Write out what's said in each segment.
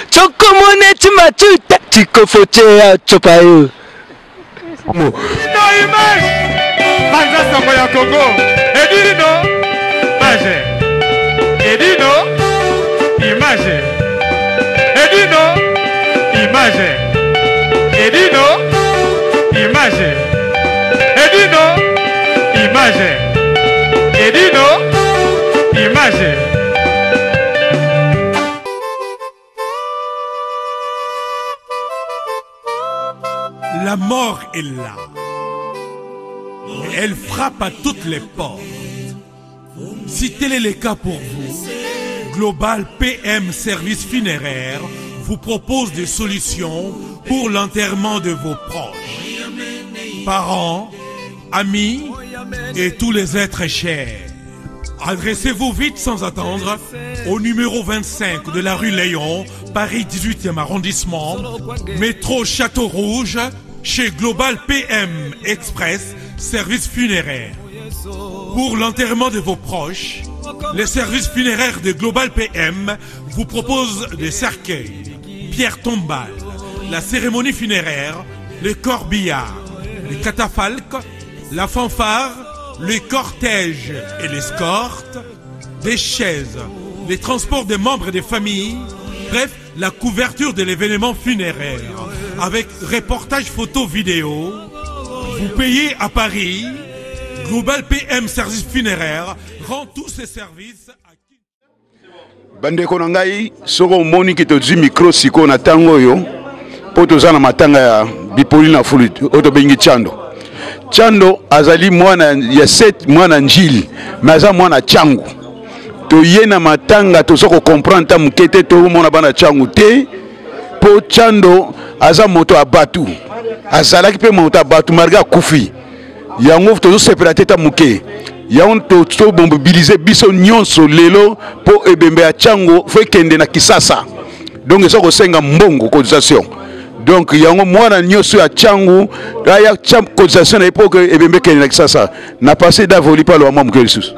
Chokomone chimatuta chikofochea chopayo. No image. Banza Soko ya Congo. Edino. Image. Edino. Image. Edino. Image. Edino. Image. Edino. Image. Edino. Image. La mort est là. Elle frappe à toutes les portes. Si tel est le cas pour vous, Global PM Service Funéraire vous propose des solutions pour l'enterrement de vos proches, parents, amis et tous les êtres chers. Adressez-vous vite sans attendre au numéro 25 de la rue Léon, Paris 18e arrondissement, métro Château Rouge, chez Global PM Express, service funéraire. Pour l'enterrement de vos proches, les services funéraires de Global PM vous proposent des cercueils, pierres tombales, la cérémonie funéraire, le corbillard, les catafalques, la fanfare, le cortège et l'escorte, des chaises, les transports des membres des familles, bref, la couverture de l'événement funéraire, avec reportage photo vidéo. Vous payez à Paris. Global PM Service Funéraire rend tous ses services à qui? Bande konangai soko moni kitozi micro siko na tango yo poto zana matanga ya bipoli na fulu oto bengi Chando. Chando azali mwana ya 7 mwana njili maza mwana changu. To yena matanga to soko comprendre ta mukete to mona bana changu te po Chando aza moto abatu. Azalaki pe moto abatu marga kufi. Yango to separate ta muke. Yango to mobiliser biso nyonso lelo po ebembe ya chango fo kende na Kisasa. Donc eso ko senga mbongo cotisation. Donc yango mwana nyonso ya changu ya cotisation na époque ebembe kende na Kisasa. Na passé d'avoli pa lo mamu kelisusu.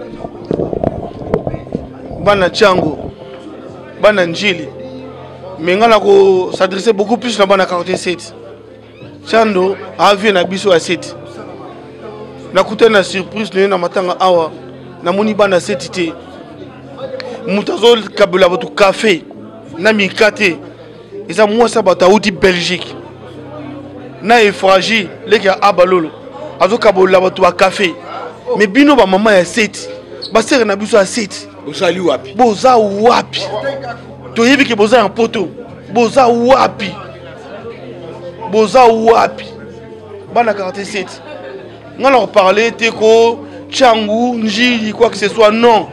Bana chango. Bana njili. Mengala ko s'adresser beaucoup plus na bana 47. Chando a vu na biso à 7. Na kutana surprise na matanga awa na moni bana setite mutazol kabula botu café na mikate eza mwasa batauti Belgique na efraji leka abalolo azokabola botu ba café mais bino ba mama ya 7 ba sere na biso ya 7 Osali wapi boza wapi to yebi ke boza en poto boza wapi bana 47 on leur parlait teko changu njili quoi que ce soit non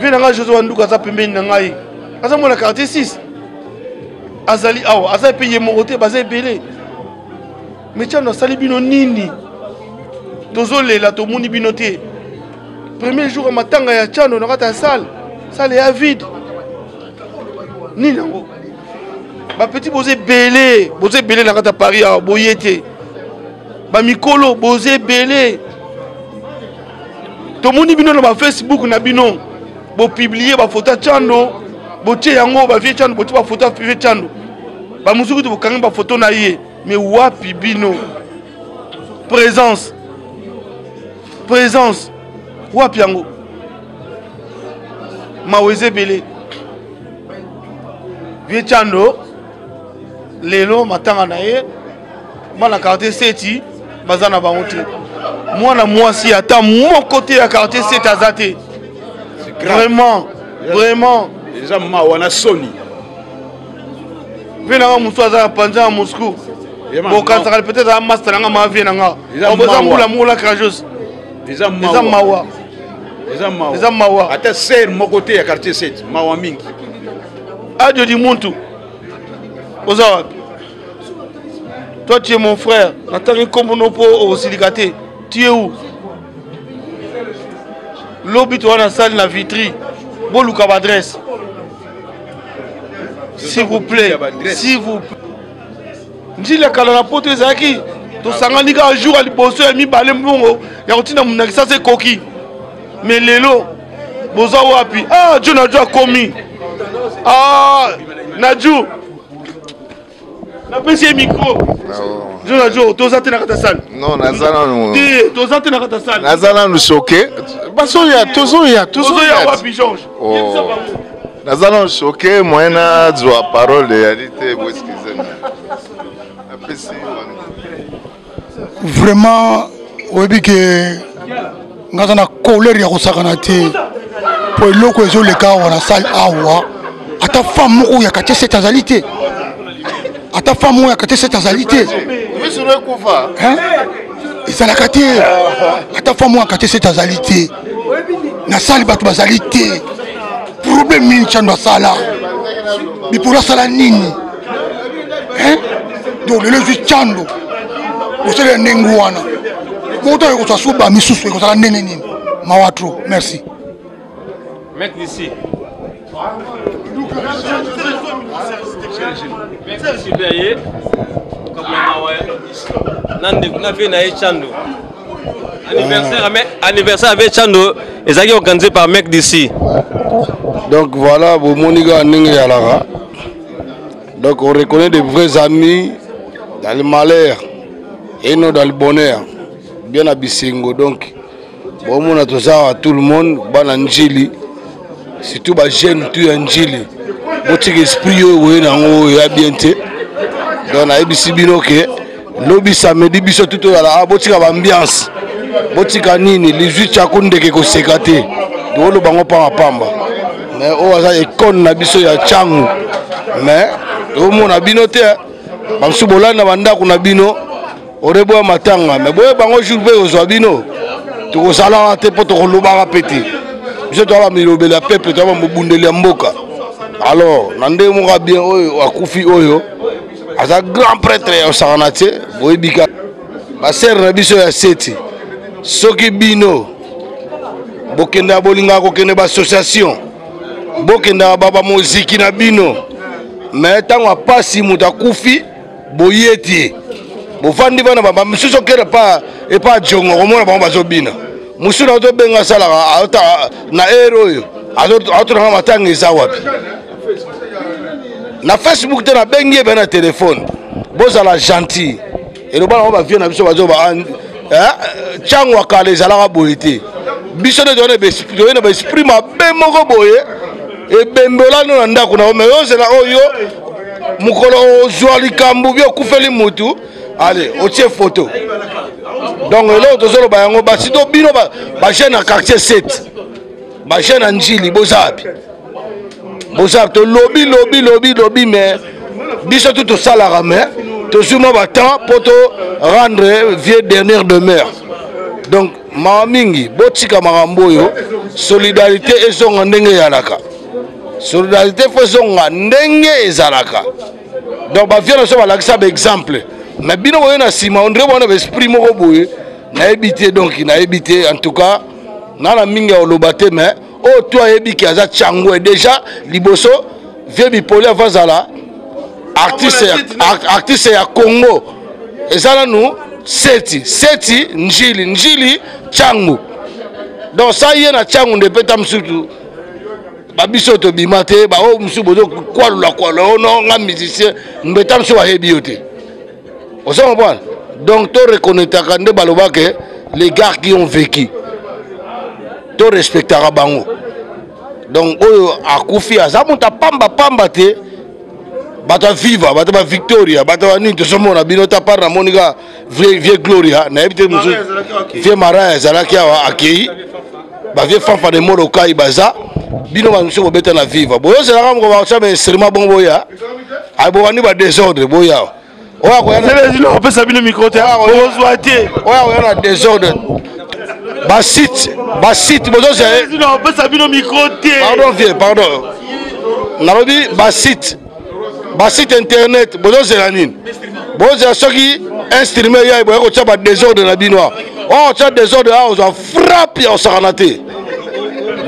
vient nga José Wanduka za pembeni na ngai asa mona 46 azali awa asa payer mon côté bazé belé mais chando sali bino nini tozole la to moni binoté premier jour matanga ya chando na kata salle ya vide nini ngo ba petit bozé belé na kata Paris a boyete ba mikolo bozé belé to moni bino na ba Facebook na bino bo publier ba photo chando bo tie yango ba vie chando bo tie ba photo privé chando ba musuku to kanga ba photo na ye mais wapi bino présence wapi yango maweze belé vie chando lelo matanga na ye mala carte seti bazana bangote mwana mwasi ata mon côté ya carte seti azate vraiment eza mawana soni vena nga musu aza panja à Moscou bon quand ça peut-être un master nga ma vie nga on besoin mula courageuse eza mawa ata ser mon côté ya carte seti mawa mingi adio di muntu oza. Toi tu es mon frère, n'attends comme on peut au silicaté. Tu es où? L'obit on a salle la vitrie. Bon Luka adresse. S'il vous plaît. Ndi la kala na poto ezaki. To sangani ka jour ali bosso ya mi balé mbongo. Ya kotina munakisa se koki. Mais lelo boza wapi? Ah Dieu n'a déjà commis. Ah Nadjou. N'appréciez micro. Nadjou, tu as na salle. Non, Nazana nous. Tu as na salle. Nazana nous choqué. Parce qu'il y a toujours il y a Nazana nous choqué, moi na joie parole de réalité vous excusez. Vraiment oyebi que ngaza na colère ya kosakana te po eloko ezoleka awa na salle awa ata femme moko ya kate cette azalité ata femme moko ya kate cette azalité ezalaka te ata femme moko ya kate cette azalité na salle bato bazali te problème nini Tchando asala bipolo asala nini donc lelo ezwi Tchando osala ndenge wana moto oyo kozwa suba misusu ekozala ndenge nini mawa trop merci mec d'ici merci bien comme na fait na Tchando anniversaire avec Tchando ezaki organisé par mec d'ici. Donc voilà, vous moniga ndenge ya lara. Donc on reconnaît des vrais amis dans le malheur et non dans le bonheur. Bien à Bisengo donc. Bon on a tout ça à tout le monde, bana njili. Surtout ba jeune tu njili. Boti esprit yo we na ngo ya bienté. Donc na ebisi bino ke lobi samedi biso tout la boti ka ambiance. Boti ka nini 18 chakunde ke ko sekate. Dolo bango pa pamba. Mais on a icône na biso ya Tchangu. Mais au mon abino te bamsu bolanda banda kuna bino orebo matanga mais boye bango jour be ozabino to kozala te poto koloba pété biso to ba milobela peuple to ba mobundeli mboka alors nande mo ga bien oyo akufi oyo asa grand prêtre ya sanate boye bika ba ser na biso ya seti soki bino bokenda bolinga ko kende ba association bokenda baba muziki na bino mais tango pasi muta kufi boyeti bofandi bana baba misuso kera pa et pas jongo komona bango bazobina musuna oto benga sala ata na ero yo ato na matanga eza wapi na Facebook te na bengi bana téléphone bozala gentil et le bana ba vient na biso bazo ba Tchango akale zala boyeti biso de donner be esprit ma be moko boye et bembola no ndako na me ozela oyo mukolo ozwali kambu bio kufeli mutu allez otie photo donc là tozolo ba yango ba sito bino ba jeune na quartier 7 ba jeune na njili bozabi to lobby mais biso tout salara mais to suma ba temps poto rendre vieux dernière demeure donc ma mingi botika makambo yo solidarité ezonga ndenge yalaka solidarité faisonga ndenge ezalaka donc ba viens so ba lakisa ba exemple mais bino boye na sima on dirait bon esprit moko boye na ebité donc na ebité en tout cas na la mingi olobate mais o toi ebiki aza Tchango et déjà liboso vie bipoli avazala artiste ya Congo ezala nous seti njili Tchango donc ça y est na Tchango de petam surtout babiso to bimate ba o musu bozo kwalula no nga musicien mbeta mso wa hebiote osama bwana donc to reconnaître kande baloba que les gars qui ont vécu to respectera bango donc oyo akufi azamuta pamba te bata viva bata ba victoria bata ba nini to somona bino ta par na monika vieux gloria na ebite musu vieux mara zalaki awa akei ba vieux fanfa de morokai baza bino bamuso ko beta na viva boyo zela ko ba sabe instrument bon boya ay bo wani ba désordre boya oya ko yana zelo on peut sabino micro te ozwate oya ko yana désordre ba site bozo zelo on peut sabino micro te pardon narobi ba site internet bozo zela nini bozo soki instrument ya boya ko tsa désordre na bino oh tsa désordre a ozo frappe ya osakanate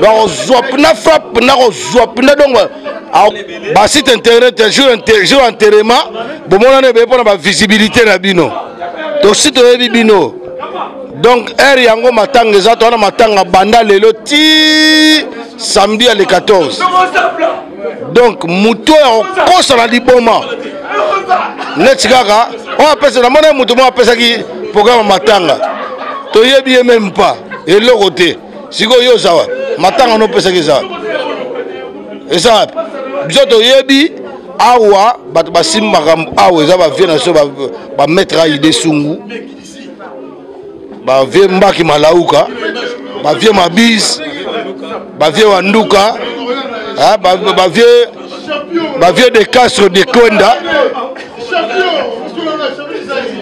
donc na frappe na ozwapna donc ba site internet jour enterrement bomona ne be pona ba visibilité na bino donc site oyebi bino donc air yango matanga za to na matanga banda lelo ti samedi à le 14 donc moto ya kosa na liboma neti kaka on apesa na mona moto mo apesa ki programme matanga to yebi même pas eloko te siko yo sawa matanga no pesa ki sawa esa biso to yebi awa bato basimbaka awa eza bavie na so bametre aide sungu bavie mbaki malauka bavie mabis bavie wanduka bavie de Castro de Kwenda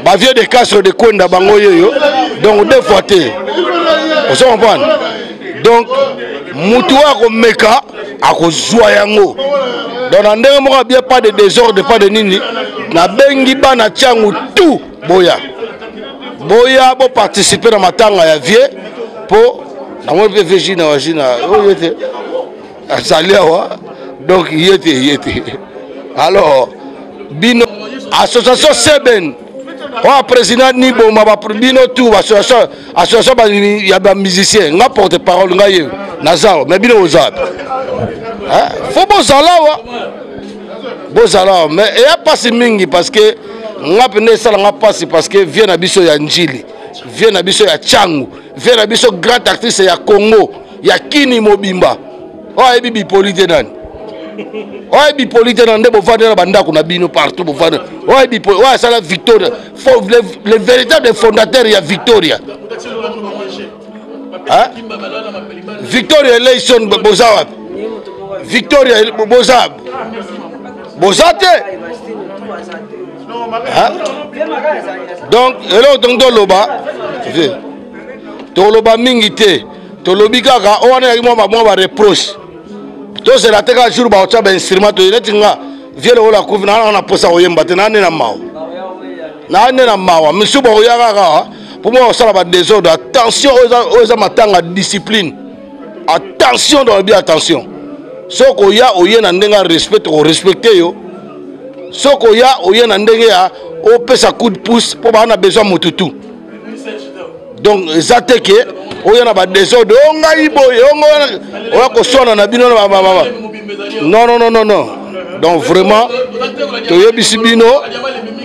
bavie de Castro de Kwenda bango yoyo donc deux fois te on comprend donc mutu akomeka akozwa yango donc na ndenge moko bien pas de désordre pas de nini na bengi bana tiangu tout boya bo participer na matanga ya vie po na mo pe vegina wajina oyo te azali awa donc yete alors bino association Seben o président ni boma ba bino tout association ba ya ba musicien nga porte parole nga ye nazao mais bino ozab hein faut bozala mais et a pas mingi parce que nga pene sala nga passe parce que vient na biso ya njili vient na biso ya changu vient na biso grande actrice ya Congo ya Kini Mobimba o ebi bipolite nani o ebi bipolite nani de bovande na bandako na bino partout bovande o ebi o sala Victoria le véritable fondateur ya Victoria hein Victoria election bozawa Victoria bozate hein donc elo donc toloba mingi te tolobi kaka o wana yaki mwa ba reproche to c'est la teka jour ba otsa ba instrument to netinga viele ola kuvi na posa oyemba te na nena mawa misuba oyaka kaka pour moi osala ba désordre attention oza matanga discipline attention dans bien attention soko ya oye na ndenga respect ko respecter yo soko ya oye na ndenge ya o pesa coup de pouce pour ba na besoin mututu donc ezate ke oye na ba désordre onga iboye onga oya ko sona na bino na mama non donc vraiment to yebisi bino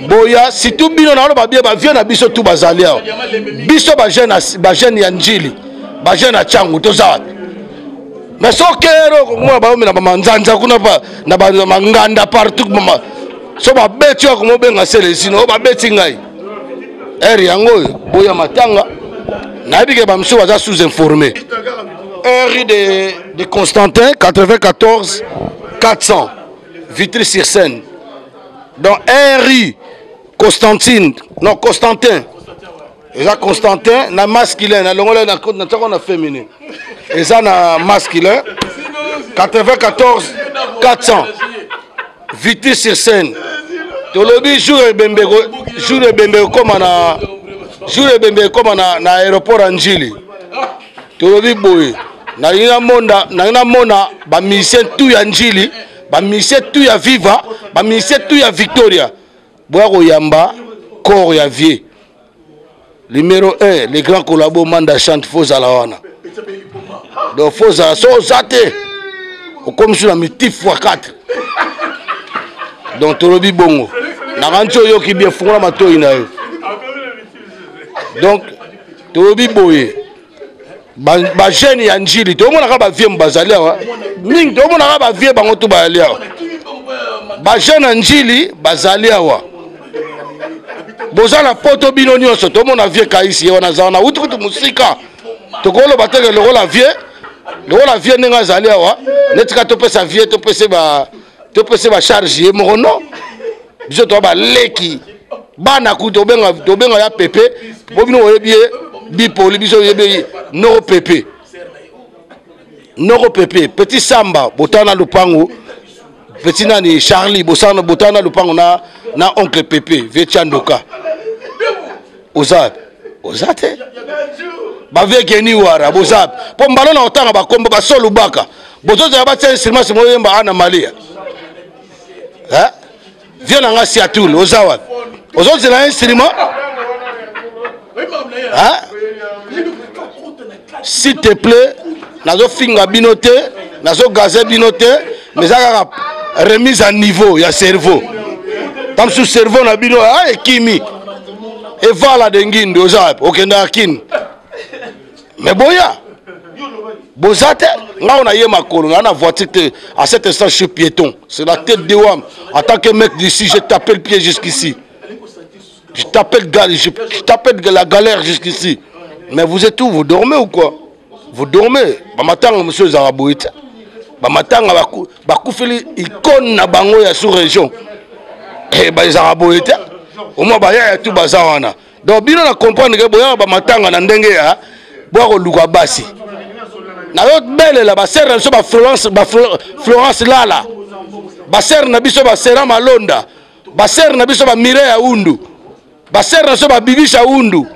boya si tout bino na ba bien ba vie na biso tout bazalia biso ba jeune ya njili ba jeune a changu to za mais so kero ko mo ba omina ba manzanza kuna pa na ba manganda partout mama so ba beti ko mo benga selesino ba beti ngai eri yango boya matanga na bike ba msu waza sous-informé eri de Constantin 94 400 Vitry-sur-Seine donc eri Constantin eza Constantin na masculin na longola na tako na féminin eza na masculin 94 400 Vitry-sur-Seine tolobi jour ebembe koma na aéroport Anjili tolobi boye na mona ba musicien tout ya Njili ba musicien tout ya Viva ba musicien tout ya Victoria boya ko yamba corps ya vie numéro 1 les grands collabos manda chante faux à la wana donc faux à so zate comme sur la mitif fois 4 donc tolobi bongo na rancho yo ki bien fungola matoi na yo donc tolobi boye ba jeune ya Njili to mona ka ba vie mbazali awa mingi to mona ka ba vie bango to ba ali awa ba jeune Njili bazali awa bozana poto bino nyonso to mona vie kaisi wana zana utukutu musika to kolo bateke lokola vie nenga zali awa netika to pesa vie to pesa ba charge mo no biso to ba leki bana ku to benga ya pepe bobino oyebie bipoli biso yebe no pepe petit samba botana lupango petit nani Charlie botana lupango na oncle Pepe Vechandoka ozate baveke ni wara bozap po mbalo na otanga bakomba basolo baka bozoza ya batsa instrument mo yemba ana malia hein viens nga siatul ozawa ozoza na instrument hein s'il te plaît nazo finga binote, nazo gazer binote, mais ça remise à niveau, il y a cerveau. Tam sous cerveau na bino et kimi. Et voilà dengin doza okenda kin. Mais boya. Bozate, là on a eu ma colonne, on a voiture à cet instant je suis piéton. C'est la tête de Wam. En tant que mec d'ici, je t'appelle pied jusqu'ici. Je t'appelle la galère jusqu'ici. Mais vous êtes où? Vous dormez ou quoi? Vous dormez. Bamatanga monsieur Zarabouite. Bamatanga bakoufeli icône na bango ya sous-région. Et ba Zarabouite. Au moins baya ya tout bazawana. Donc bino na comprendre que boya bamatanga na ndenge ya boya luka basi. Na autre belle la baser na biso ba Florence Lala. Baser na biso ba Sera Malonda. Baser na biso ba Mireya Undu. Baser na biso ba Bibisha Undu.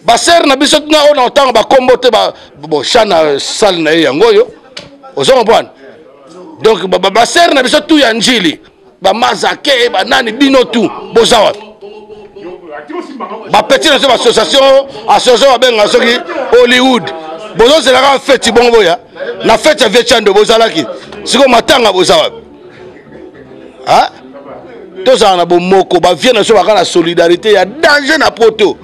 Baser na biso na on entend ba kombote ba bo chana sal na yango yo. Ozo comprendre. Donc baser na biso tout ya njili. Ba mazake ba nani bino tout bozawa. Ba petit na biso association ba benga soki Hollywood. Bozo c'est la fête bon boya. Na fête ya Vietchando bozalaki. Siko matanga bozawa. Hein? Tous en a bon moko ba vient sur la solidarité, il y a danger na poto.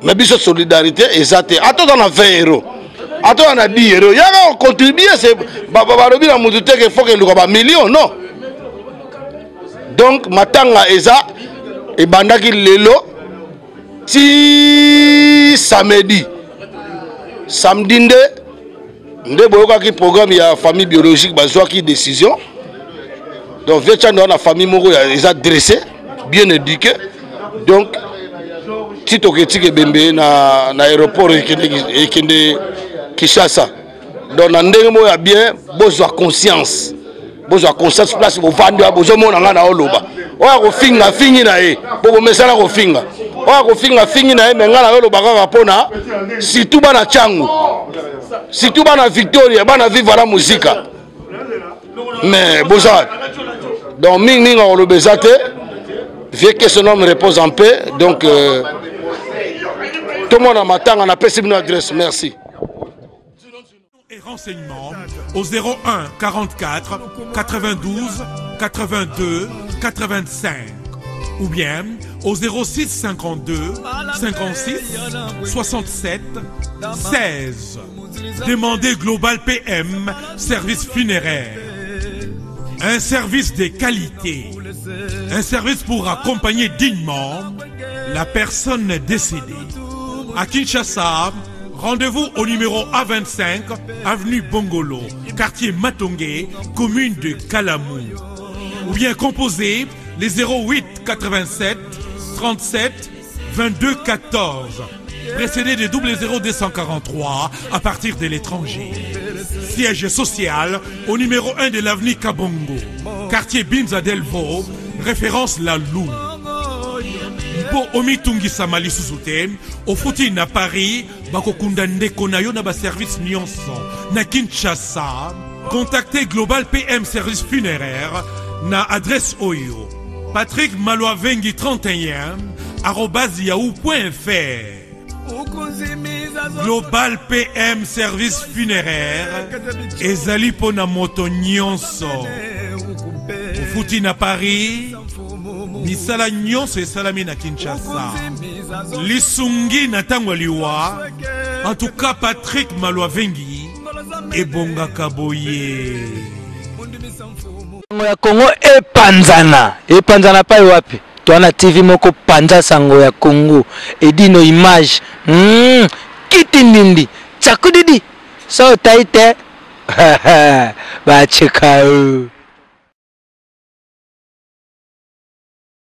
Mais biso solidarité exacte. Attends on a 20 €. Attends on a 10 €. Il y a contribuer c'est barobi na mutu te que faut que le million non. Donc matanga eza et bandaki lelo ti samedi. Samedi nde boyoka ki programme ya famille biologique bazwa ki décision. Donc Vietchando a la famille moko ils a dressé, bien éduqué. Donc Tito Ketike Bembe na aéroport et Kinshasa. Donc na ndenge mo ya bien besoin conscience. Besoin conscience place pour vendre besoin mo na oloba. Oya ko finga fingi na e. Bo mesala ko finga. Oya ko finga fingi na e menga na oloba ka pona surtout bana changu. Surtout bana Victoria, bana vivre la musique. Mais besoin donc, Ming on le besate, vieux que son homme repose en paix. Donc, tout le monde en m'attend, on a passé une adresse. Merci. Et renseignements au 01 44 92 82 85 ou bien au 06 52 56 67 16. Demandez Global PM, service funéraire. Un service de qualité, un service pour accompagner dignement la personne décédée. À Kinshasa, rendez-vous au numéro A25, avenue Bongolo, quartier Matongé, commune de Kalamou. Ou bien composez les 08 87 37 22 14, précédé de 00243 à partir de l'étranger. Siège social au numéro 1 de l'avenue Kabongo, quartier Binza Delvo, référence La Lou. Pour Omitungi Samali Suzute, au Fouti na Paris, Bakokunda Ndeko na yo na ba service nyonso na Kinshasa, contactez Global PM Service Funéraire na adresse Oyo. Patrick Maloavengi 31 @yahoo.fr. Global PM Service Funéraire ezali pona moto nyonso ofuti na Paris misala nyonso esalami na Kinshasa lisungi na tango liwa. En tout cas Patrick Maloavengi ebongaka boye ya Congo epanzana pa wapi Toana TV moko panza sango ya Congo edino image kitindindi chakudidi so taite ba cheka